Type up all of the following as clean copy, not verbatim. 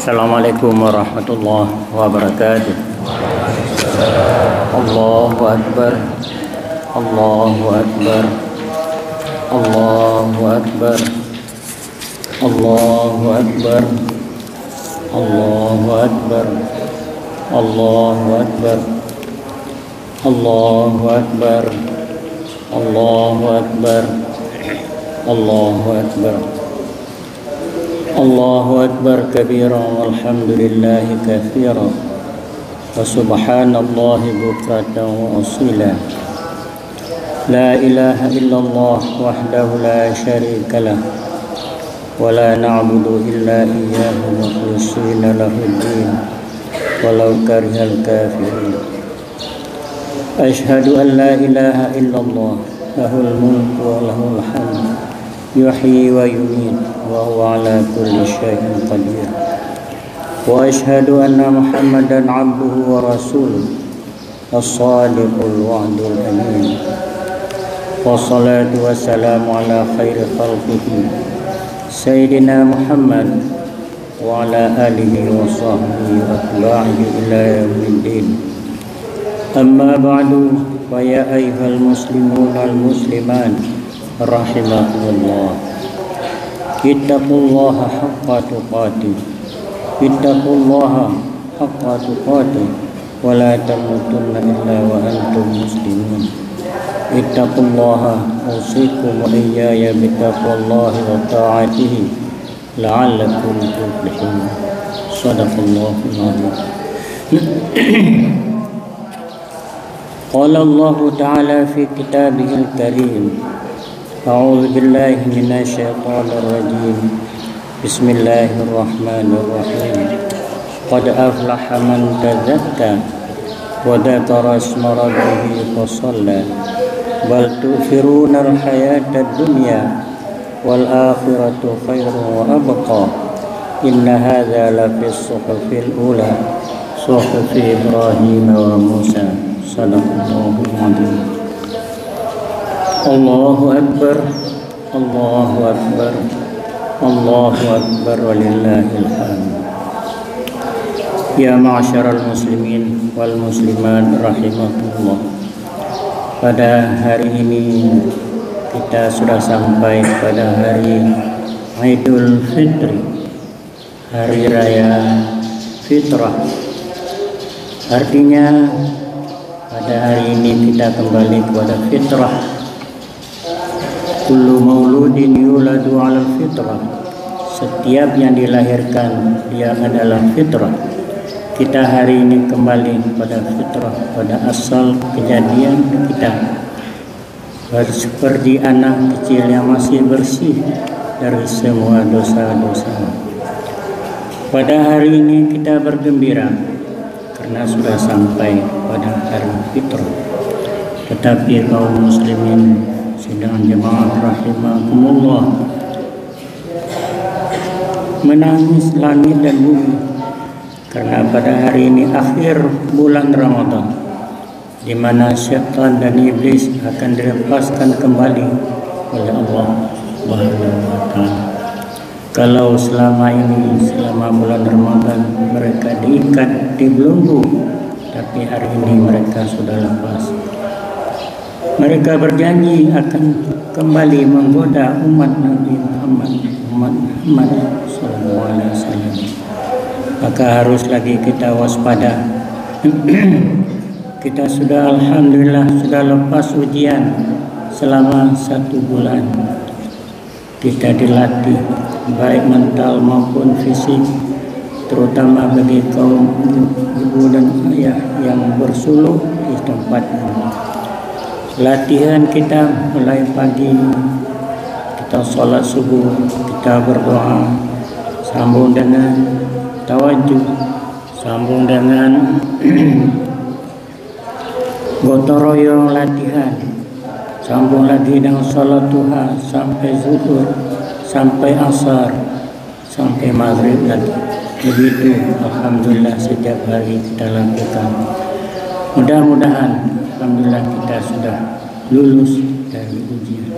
Assalamualaikum warahmatullahi wabarakatuh. Allahu Akbar. Allahu Akbar. Allahu Akbar. Allahu Akbar. Allahu Akbar. Allahu Akbar. Allahu Akbar. Allahu Akbar. Allahu Akbar. Allahu Akbar kabira walhamdulillahi katsira wa subhanallahi bukratan wa asila. La ilaha illallah wahdahu la syarika lah wa la na'budu illa iyyahu mukhlishina lahud-din walau karihal kafirun. Asyhadu an la ilaha illallah lahul mulku wa lahul hamd yuhyi wa yumiit wa huwa ala kulli syai'in qadir. Wa asyhadu anna Muhammadan abduhu wa rasuluh as-sadiqul wa'dul amin. Wa salatu wa salamu ala khairi khalqihi sayyidina Muhammad wa ala alihi wa sahbihi wa atba'ihi ila yaumiddin. Amma ba'du, fa ya ayyuhal muslimun wal muslimat rahimakumullah. Ittaqullaha haqqa tuqatih. Ittaqullaha haqqa tuqatih wa la tamutunna illa wa antum muslimun. Ittaqullaha usikum wa iyaya bittaqwallahi wa ta'atihi la'allakum tuflihun. Shadaqallahul azim. Qala Allah Ta'ala fi kitabihil karim. A'udzu billahi minasy syaithanir rajim. Bismillahirrahmanirrahim. Qad aflaha man tazakka wa dzakara isma rabbih fasalla. Bal tu'thiruna al-hayatad dunya wal akhiratu khairun wa abqa. Inna hadza la fis suhufil ula suhufi Ibrahim wa Musa. Sadaqallahul azim. Allahu Akbar. Allahu Akbar. Allahu Akbar walillahil hamd. Ya ma'asyaral muslimin wal muslimat rahimakumullah. Pada hari ini kita sudah sampai pada hari Idul Fitri, hari raya fitrah. Artinya pada hari ini kita kembali kepada fitrah. Kullu mauludin yuladu 'alal fitrah. Setiap yang dilahirkan dia adalah fitrah. Kita hari ini kembali pada fitrah, pada asal kejadian kita. Seperti anak kecil yang masih bersih dari semua dosa-dosa. Pada hari ini kita bergembira karena sudah sampai pada hari fitrah. Tetapi kaum muslimin sidang jemaah rahimakumullah, menangis langit dan bumi karena pada hari ini akhir bulan Ramadan, di mana syaitan dan iblis akan dilepaskan kembali oleh Allah Subhanahu wa taala. Kalau selama ini, selama bulan Ramadan mereka diikat di belenggu, tapi hari ini mereka sudah lepas. Mereka berjanji akan kembali menggoda umat Nabi Muhammad sallallahu alaihi wasallam. Maka harus lagi kita waspada. Kita sudah alhamdulillah sudah lepas ujian selama 1 bulan. Kita dilatih baik mental maupun fisik, terutama bagi kaum ibu dan ayah yang bersuluh di tempat ini. Latihan kita mulai pagi, kita sholat subuh, kita berdoa, sambung dengan tawajuh, sambung dengan gotong royong latihan, sambung lagi dengan sholat duha sampai zuhur, sampai asar, sampai maghrib lagi. Begitu alhamdulillah setiap hari kita lakukan. Mudah-mudahan alhamdulillah kita sudah lulus dari ujian.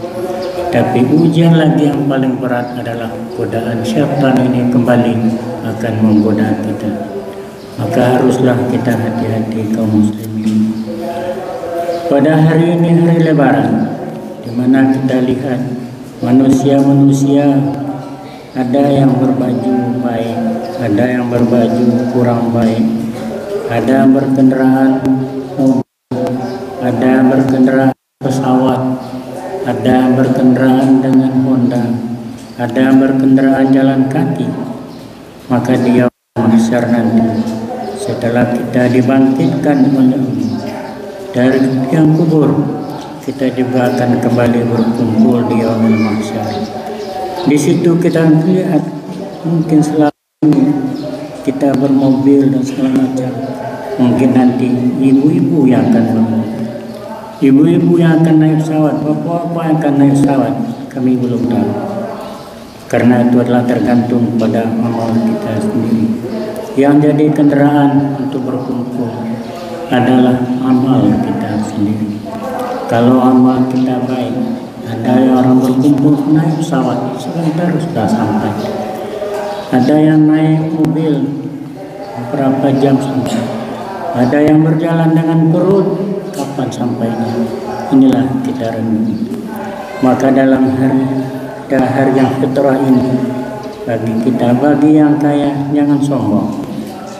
Tapi ujian lagi yang paling berat adalah godaan syaitan ini kembali akan menggoda kita. Maka haruslah kita hati-hati kaum muslimin. Pada hari ini hari Lebaran, di mana kita lihat manusia-manusia ada yang berbaju baik, ada yang berbaju kurang baik, ada yang berkendaraan mobil, ada yang berkendaraan pesawat, ada yang berkendaraan dengan Honda, ada yang berkendaraan jalan kaki. Maka dia mahsyar nanti setelah kita dibangkitkan oleh Allah dari yang kubur, kita juga akan kembali berkumpul di yaumul mahsyar. Di situ kita lihat mungkin selalu kita bermobil dan segala macam. Mungkin nanti ibu-ibu yang akan bermobil, ibu-ibu yang akan naik pesawat, bapak-bapak yang akan naik pesawat, kami belum tahu. Karena itu adalah tergantung pada amal kita sendiri. Yang jadi kendaraan untuk berkumpul adalah amal kita sendiri. Kalau amal kita baik, ada yang orang berkumpul naik pesawat sebentar sudah sampai. Ada yang naik mobil berapa jam sampai. Ada yang berjalan dengan perut, kapan sampainya? Inilah kita renungi. Maka dalam hari yang fitrah ini, bagi kita, bagi yang kaya jangan sombong,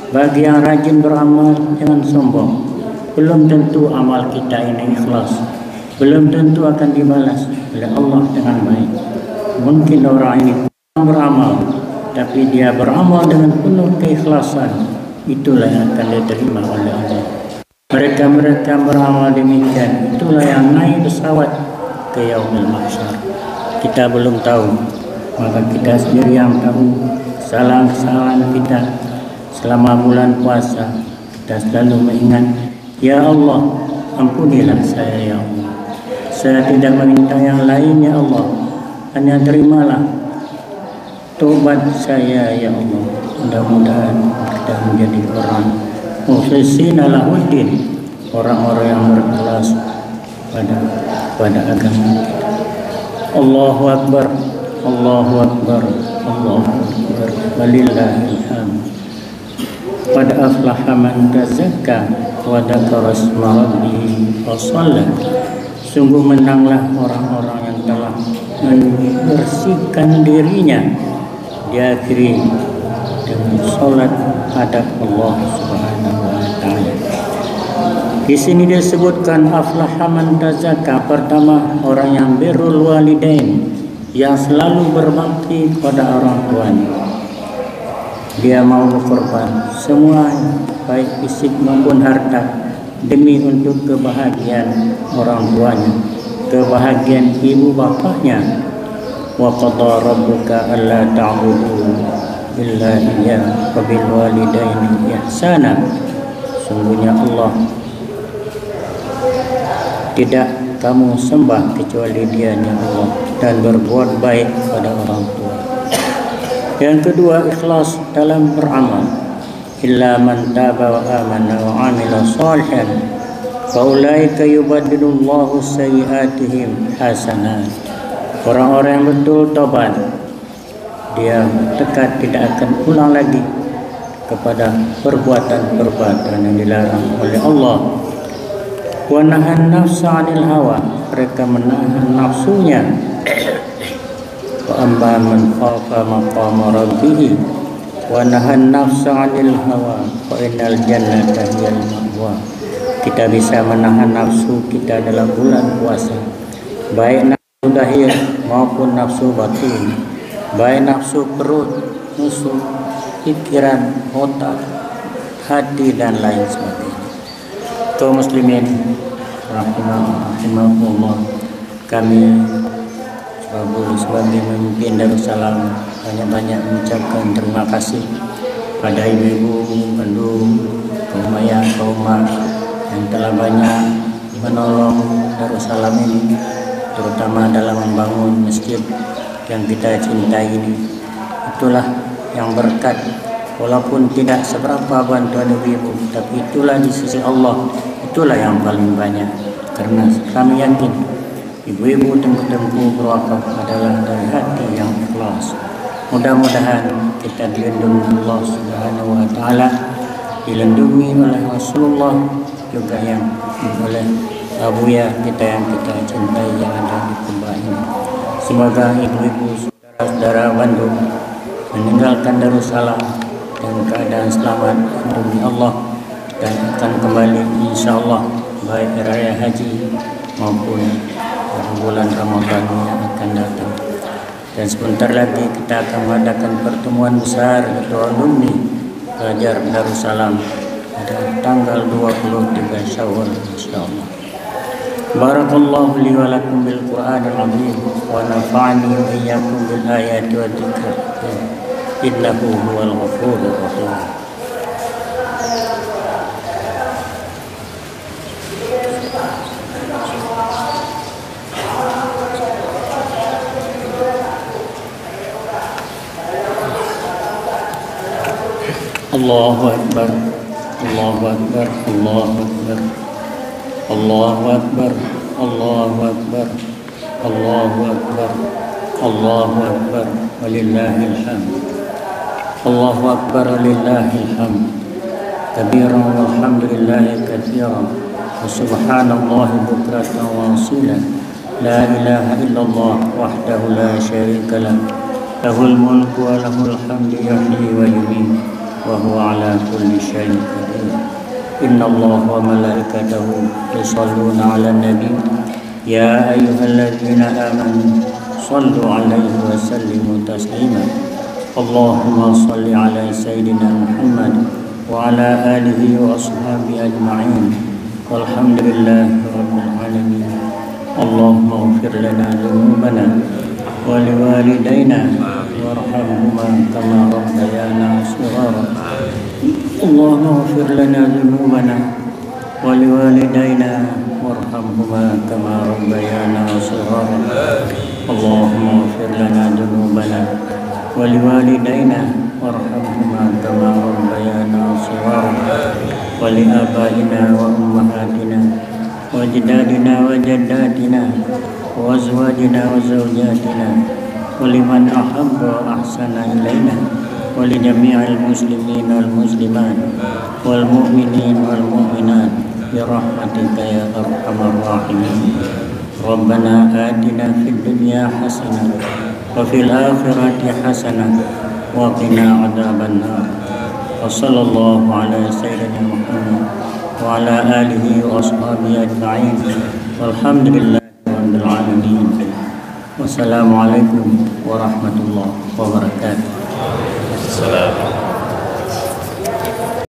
bagi yang rajin beramal jangan sombong. Belum tentu amal kita ini ikhlas, belum tentu akan dibalas oleh Allah dengan baik. Mungkin orang ini kurang beramal, tapi dia beramal dengan penuh keikhlasan, itulah yang akan diterima oleh Allah. Mereka beramal demikian, itulah yang naik pesawat ke yaumul mahsyar. Kita belum tahu, maka kita sendiri yang tahu kesalahan-kesalahan kita selama bulan puasa. Kita selalu mengingat, ya Allah, ampunilah saya ya Allah. Saya tidak meminta yang lain ya Allah, hanya terimalah tobat saya ya Allah. Mudah-mudahan kita menjadi orang mukhlishina lahuddin, orang-orang yang berikhlas pada agama kita. Allahu Akbar, Allahu Akbar, Allahu Akbar, walillahil hamd. Qad aflaha man tazakka wa dzakara isma rabbih fa shalla. Sungguh menanglah orang-orang yang telah membersihkan dirinya, diakhiri dengan salat hadap Allah Subhanahu wa taala. Di sini disebutkan aflaha man tazakka. Pertama, orang yang birrul walidain, yang selalu berbakti kepada orang tuanya. Dia mau berkorban semua, baik fisik maupun harta, demi untuk kebahagiaan orang tuanya, kebahagiaan ibu bapaknya. Wa qada rabbuka alla ta'budu illa iyyahu wa bil walidaini ihsana. Sungguhnya Allah tidak kamu sembah kecuali Dia-Nya Allah, dan berbuat baik pada orang tua. Yang kedua, ikhlas dalam beramal. Illa man taba wa amana wa amila salihan fa ulaika yubaddilullahu sayyi'atihim hasanat. Orang-orang yang betul tobat, dia tekad tidak akan ulang lagi kepada perbuatan-perbuatan yang dilarang oleh Allah. Wa nahan nafsa 'anil hawa, mereka menahan nafsunya. Wa amma man khafa maqama rabbih wa nahan nafsa 'anil hawa fa innal jannata hiyal ma'wa. Kita bisa menahan nafsu kita dalam bulan puasa, baik nafsu zahir maupun nafsu batin, baik nafsu perut, nafsu pikiran, otak, hati dan lain sebagainya. Kaum muslimin rahimahullah, kami sebagai pemimpin Darussalam banyak-banyak mengucapkan terima kasih pada ibu-ibu, pandu, kaum ayah, kaum mak yang telah banyak menolong Darussalam ini, terutama dalam membangun masjid yang kita cintai ini. Itulah yang berkat, walaupun tidak seberapa bantuan ibu-ibu, tapi itulah di sisi Allah, itulah yang paling banyak. Karena kami yakin ibu-ibu tengku-tengku berwakaf adalah dari hati yang ikhlas. Mudah-mudahan kita dilindungi Allah Subhanahu wa taala, dilindungi oleh Rasulullah, juga yang oleh Abuya kita yang kita cintai yang ada di Kubah ini. Semoga ibu-ibu, saudara-saudara Bandung meninggalkan Darussalam dalam keadaan selamat demi Allah dan akan kembali insyaallah baik raya haji maupun bulan Ramadan yang akan datang. Dan sebentar lagi kita akan mengadakan pertemuan besar ketua alumni pelajar Darussalam pada tanggal 23 Syawal insyaallah. Barakallahu li wa lakum bil Qur'anil azim wa nafa'ani wa iyyakum bil ayati wa dzikr. Innahu huwal ghafurur rahim. Allahu Akbar, Allahu Akbar, Allahu Akbar, Allahu Akbar, Allahu Akbar, Allahu Akbar, Allahu Akbar, walillahil hamd. Allahu Akbar, walillahil hamd. Kabiran walhamdulillahi katsiran wa subhanallahi bukratan wa asila. La ilaha illallah wahdahu la syarika lah. Lahul mulku wa lahul hamdu yuhyi wa yumiit. وهو على كل شيء قدير إن الله وملائكته يصلون على النبي يا أيها الذين آمنوا صلوا عليه وسلموا تسليما اللهم صل على سيدنا محمد وعلى آله وأصحابه أجمعين والحمد لله رب العالمين اللهم اغفر لنا ذنوبنا ولوالدينا وارحمهما كما ربيانا صغارا اللهم اغفر لنا ذنوبنا ولوالدينا وارحمهما كما ربيانا صغارا اللهم اغفر لنا ذنوبنا ولوالدينا وارحمهما كما ربيانا صغارا ولآبائنا وأمهاتنا وأجدادنا وجداتنا وأزواجنا وزوجاتنا ولمن أحب وأحسن إلينا ولجميع المسلمين والمسلمات والمؤمنين والمؤمنات برحمتك يا أرحم الراحمين ربنا آتنا في الدنيا حسنة وفي الآخرة حسنة وقنا عذاب النار وصلى الله على سيدنا محمد وعلى آله وأصحابه أجمعين والحمد لله رب العالمين. Wassalamualaikum warahmatullahi wabarakatuh.